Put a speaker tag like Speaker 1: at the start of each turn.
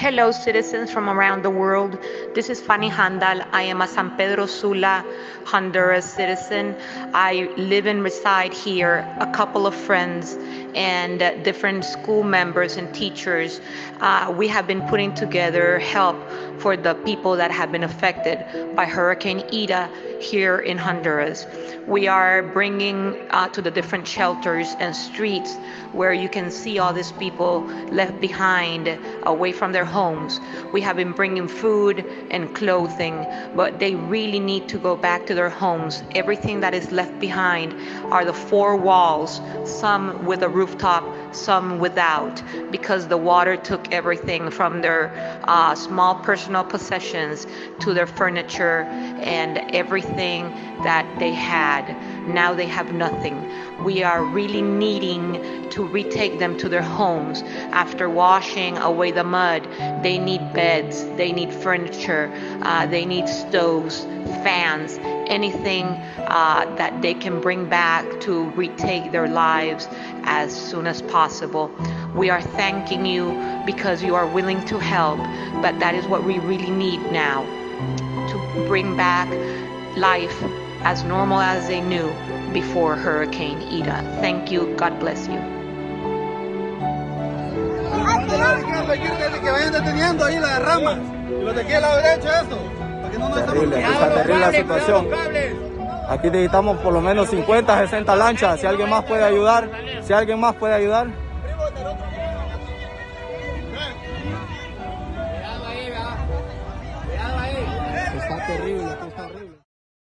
Speaker 1: Hello, citizens from around the world. This is Fanny Handal. I am a San Pedro Sula, Honduras citizen. I live and reside here. A couple of friends and different school members and teachers. We have been putting together help for the people that have been affected by Hurricane Eta here in Honduras. We are bringing to the different shelters and streets where you can see all these people left behind, away from their homes. We have been bringing food and clothing, but they really need to go back to their homes. Everything that is left behind are the four walls, some with a rooftop, some without, because the water took everything from their small personal possessions to their furniture and everything that they had. Now they have nothing. We are really needing to retake them to their homes. After washing away the mud, they need beds, they need furniture, they need stoves, fans, anything that they can bring back to retake their lives as soon as possible. We are thanking you because you are willing to help, but that is what we really need now, to bring back life as normal as they knew before Hurricane Eta. Thank you. God bless you.
Speaker 2: Que vayan deteniendo ahí las ramas y los de aquí al lado derecho esto, para que no nos estamos...
Speaker 3: Está terrible la situación. Aquí necesitamos por lo menos 50, 60 lanchas. Si alguien más puede ayudar, Está terrible, está horrible.